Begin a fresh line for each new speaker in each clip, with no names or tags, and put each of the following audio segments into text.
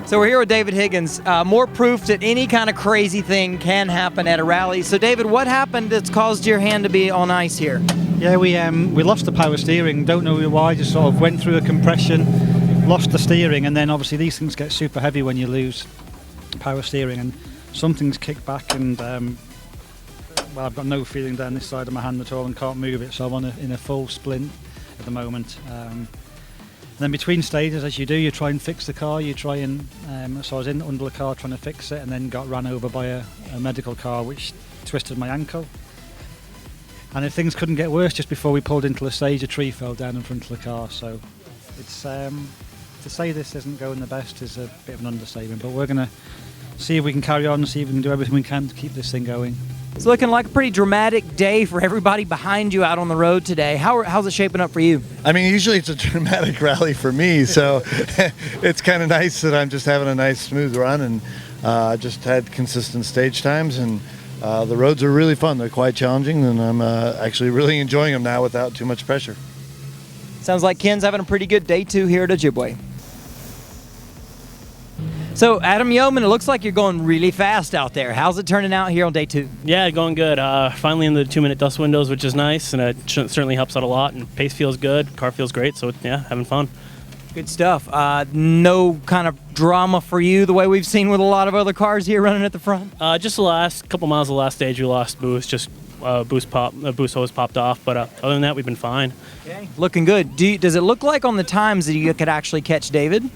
So we're here with David Higgins. More proof that any kind of crazy thing can happen at a rally. So David, what happened that's caused your hand to be on ice here?
Yeah, we lost the power steering. Don't know why. Just sort of went through a compression, lost the steering, and then obviously these things get super heavy when you lose power steering, and something's kicked back, and well, I've got no feeling down this side of my hand at all and can't move it. So I'm in a full splint at the moment. And then between stages, as you do, you try and fix the car. You try and so I was under the car trying to fix it, and then got run over by a medical car, which twisted my ankle. And if things couldn't get worse, just before we pulled into the stage, a tree fell down in front of the car. So it's to say this isn't going the best is a bit of an understatement. But we're going to see if we can carry on and see if we can do everything we can to keep this thing going.
It's looking like a pretty dramatic day for everybody behind you out on the road today. How's it shaping up for you?
I mean, usually it's a dramatic rally for me, so it's kind of nice that I'm just having a nice smooth run, and just had consistent stage times, and the roads are really fun. They're quite challenging, and I'm actually really enjoying them now without too much pressure.
Sounds like Ken's having a pretty good day two here at Ojibwe. So, Adam Yeoman, it looks like you're going really fast out there. How's it turning out here on day two?
Yeah, going good. Finally in the 2-minute dust windows, which is nice, and it certainly helps out a lot. And pace feels good, car feels great, so yeah, having fun.
Good stuff. No kind of drama for you the way we've seen with a lot of other cars here running at the front?
Just the last couple miles of the last stage, we lost boost. Just boost hose popped off, but other than that, we've been fine.
Okay, looking good. Does it look like on the times that you could actually catch David?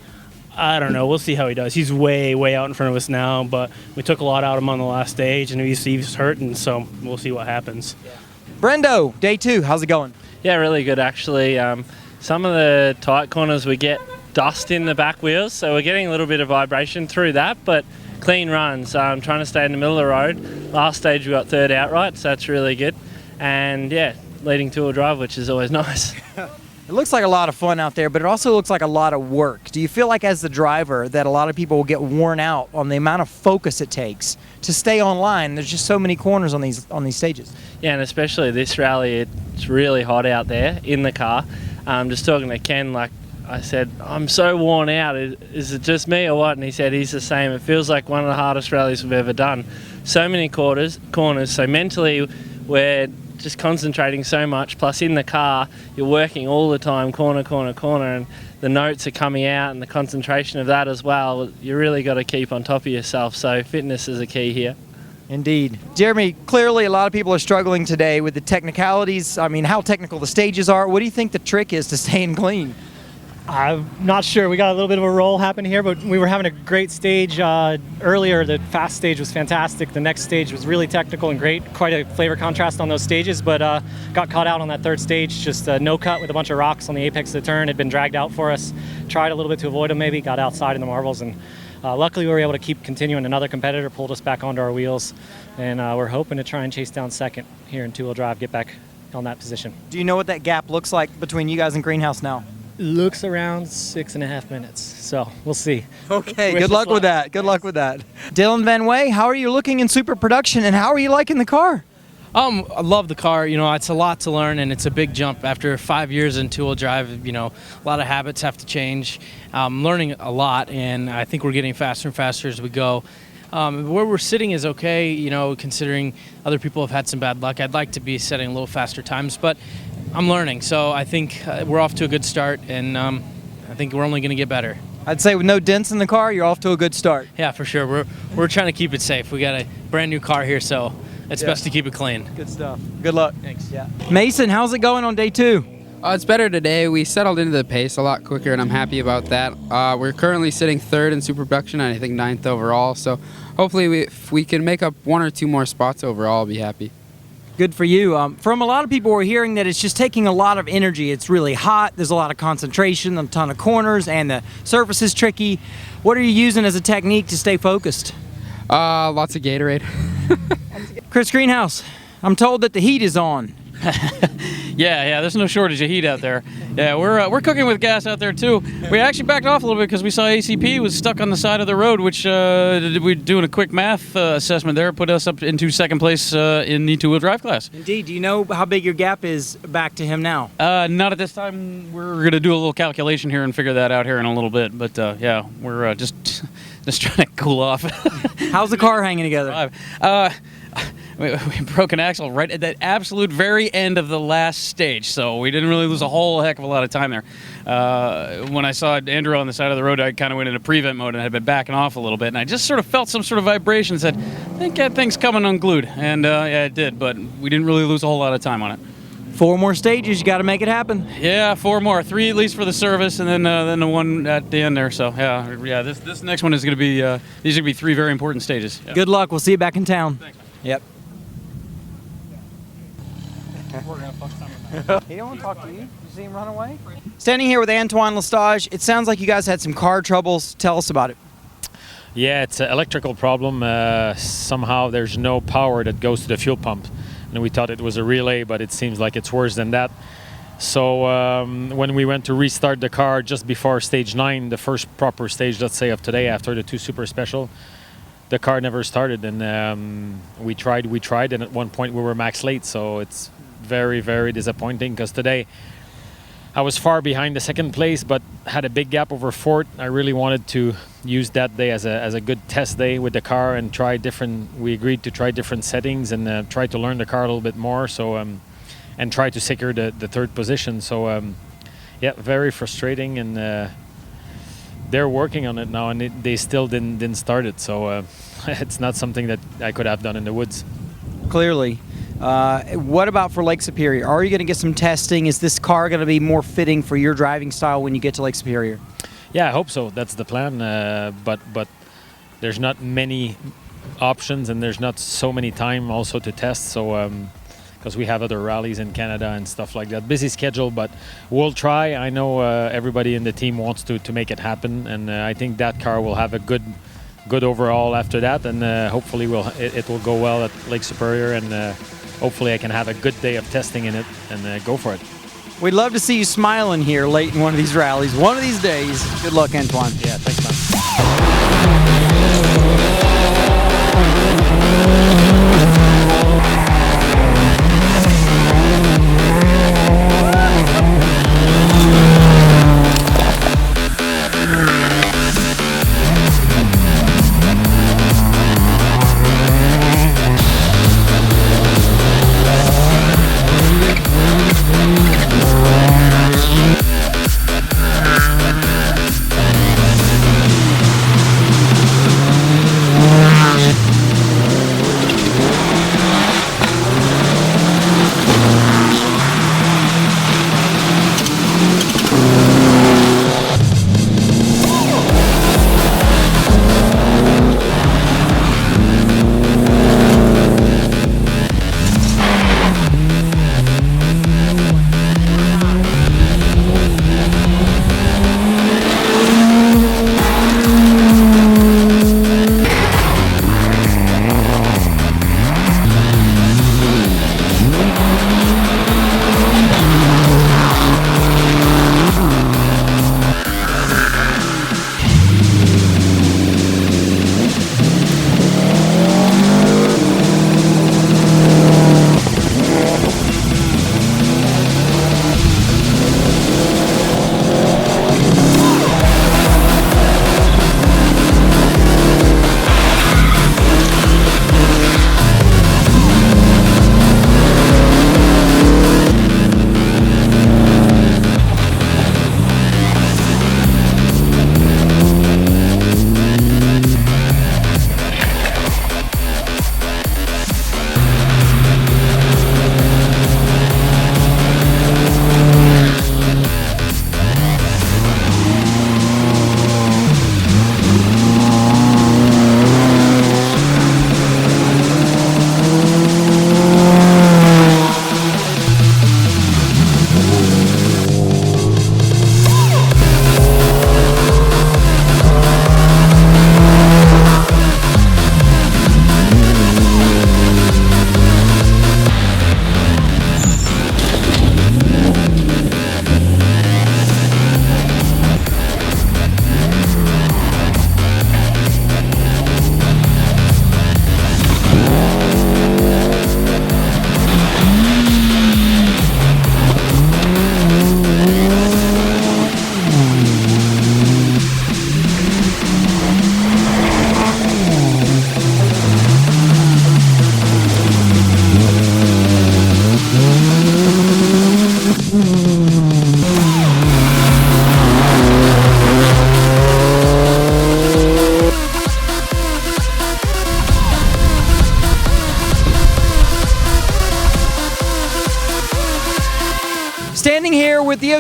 I don't know. We'll see how he does. He's way out in front of us now, but we took a lot out of him on the last stage, and he's hurting, so we'll see what happens.
Yeah. Brendo, day two, how's it going?
Yeah, really good actually. Some of the tight corners we get dust in the back wheels, so we're getting a little bit of vibration through that, but clean runs. I'm trying to stay in the middle of the road. Last stage we got third outright, so that's really good. And yeah, leading two-wheel drive, which is always nice.
It looks like a lot of fun out there, but it also looks like a lot of work. Do you feel like as the driver that a lot of people will get worn out on the amount of focus it takes to stay on line? There's just so many corners on these stages.
Yeah, and especially this rally, it's really hot out there in the car. Just talking to Ken, like I said, I'm so worn out. Is it just me or what? And he said he's the same. It feels like one of the hardest rallies we've ever done. So many corners. So mentally, we're just concentrating so much, plus in the car you're working all the time, corner, and the notes are coming out, and the concentration of that as well. You really got to keep on top of yourself, so fitness is a key here.
Indeed. Jeremy, clearly a lot of people are struggling today with the technicalities. I mean, how technical the stages are. What do you think the trick is to staying clean?
I'm not sure. We got a little bit of a roll happen here, but we were having a great stage earlier. The fast stage was fantastic. The next stage was really technical and great. Quite a flavor contrast on those stages, but got caught out on that third stage. Just a no cut with a bunch of rocks on the apex of the turn. Had been dragged out for us. Tried a little bit to avoid them maybe. Got outside in the marbles, and luckily we were able to keep continuing. Another competitor pulled us back onto our wheels, and we're hoping to try and chase down second here in two-wheel drive, get back on that position.
Do you know what that gap looks like between you guys and Greenhouse now?
Looks around 6.5 minutes, so we'll see.
Okay, good luck with that. Good luck with that. Dylan Van Way, how are you looking in super production, and how are you liking the car?
I love the car. You know, it's a lot to learn, and it's a big jump. After 5 years in two-wheel drive, you know, a lot of habits have to change. I'm learning a lot, and I think we're getting faster and faster as we go. Where we're sitting is okay, you know, considering other people have had some bad luck. I'd like to be setting a little faster times, but I'm learning, so I think we're off to a good start, and I think we're only going to get better.
I'd say with no dents in the car, you're off to a good start.
Yeah, for sure. We're trying to keep it safe. We got a brand new car here, so it's best to keep it clean.
Good stuff. Good luck. Thanks. Yeah. Mason, how's it going on day two?
It's better today. We settled into the pace a lot quicker, and I'm happy about that. We're currently sitting third in super production, and I think ninth overall. So hopefully, if we can make up one or two more spots overall, I'll be happy.
Good for you. From a lot of people, we're hearing that it's just taking a lot of energy. It's really hot. There's a lot of concentration, a ton of corners, and the surface is tricky. What are you using as a technique to stay focused?
Lots of Gatorade.
Chris Greenhouse, I'm told that the heat is on.
Yeah, there's no shortage of heat out there. Yeah, we're cooking with gas out there too. We actually backed off a little bit because we saw ACP was stuck on the side of the road, which we're doing a quick math assessment there, put us up into second place in the two-wheel drive class.
Indeed. Do you know how big your gap is back to him now?
Not at this time. We're going to do a little calculation here and figure that out here in a little bit. But yeah, we're just just trying to cool off.
How's the car hanging together?
We broke an axle right at the absolute very end of the last stage, so we didn't really lose a whole heck of a lot of time there. When I saw Andrew on the side of the road, I kind of went into prevent mode and had been backing off a little bit, and I just sort of felt some sort of vibration that said, I think that thing's coming unglued. And yeah, it did, but we didn't really lose a whole lot of time on it.
4 more stages, you got to make it happen.
Yeah, 4 more, 3 at least for the service, and then the one at the end there. So yeah. This next one is going to be these are going to be 3 very important stages. Yeah.
Good luck. We'll see you back in town.
Thanks, man.
Yep.
We're gonna fuck some.
He don't want to talk to you. You see him run away? Standing here with Antoine Lestage. It sounds like you guys had some car troubles. Tell us about it.
Yeah, it's an electrical problem. Somehow there's no power that goes to the fuel pump. And we thought it was a relay, but it seems like it's worse than that. So when we went to restart the car just before stage 9, the first proper stage, let's say, of today after the 2 super special, the car never started. And we tried, and at one point we were max late. So it's very, very disappointing because today I was far behind the second place, but had a big gap over fourth. I really wanted to use that day as a good test day with the car and try different. We agreed to try different settings and try to learn the car a little bit more. So and try to secure the 3rd position. So yeah, very frustrating, and they're working on it now, and they still didn't start it. So it's not something that I could have done in the woods.
Clearly. What about for Lake Superior? Are you going to get some testing? Is this car going to be more fitting for your driving style when you get to Lake Superior?
Yeah, I hope so. That's the plan. But there's not many options, and there's not so many time also to test. So because we have other rallies in Canada and stuff like that. Busy schedule, but we'll try. I know everybody in the team wants to make it happen, and I think that car will have a good overall after that, and hopefully it will go well at Lake Superior, and hopefully I can have a good day of testing in it and go for it.
We'd love to see you smiling here late in one of these rallies. One of these days. Good luck, Antoine.
Yeah, thanks, man.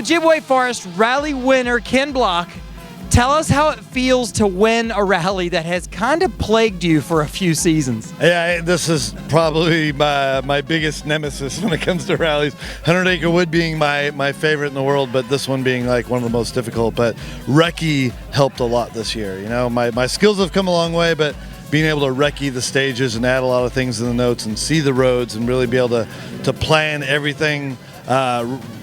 Ojibwe Forest rally winner Ken Block, tell us how it feels to win a rally that has kind of plagued you for a few seasons.
Yeah, this is probably my biggest nemesis when it comes to rallies. 100 Acre Wood being my favorite in the world, but this one being like one of the most difficult. But recce helped a lot this year. You know, my skills have come a long way, but being able to recce the stages and add a lot of things in the notes and see the roads and really be able to plan everything,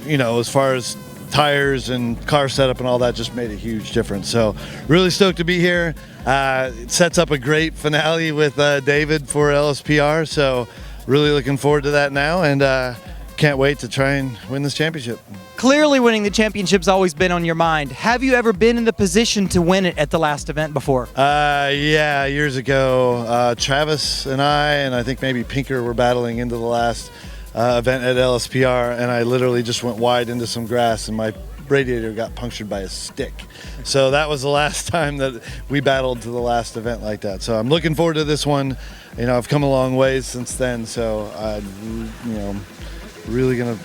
you know, as far as tires and car setup and all that just made a huge difference. So really stoked to be here. It sets up a great finale with David for LSPR. So really looking forward to that now, and can't wait to try and win this championship.
Clearly winning the championship's always been on your mind. Have you ever been in the position to win it at the last event before?
Yeah, years ago. Travis and I think maybe Pinker were battling into the last event at LSPR, and I literally just went wide into some grass and my radiator got punctured by a stick. So that was the last time that we battled to the last event like that. So I'm looking forward to this one. You know, I've come a long ways since then, so I'm, you know, really gonna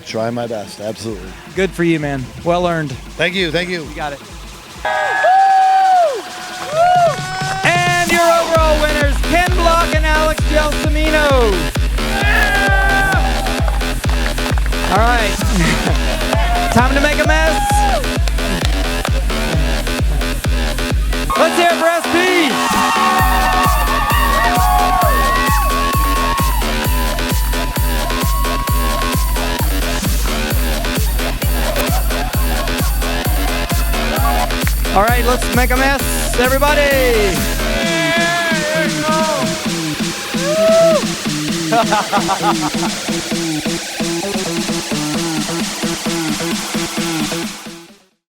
try my best. Absolutely.
Good for you, man. Well earned.
Thank you.
You got it. And your overall winners, Ken Block and Alex Gelsomino. All right, time to make a mess. Let's hear it for SP. All right, let's make a mess, everybody. Yeah,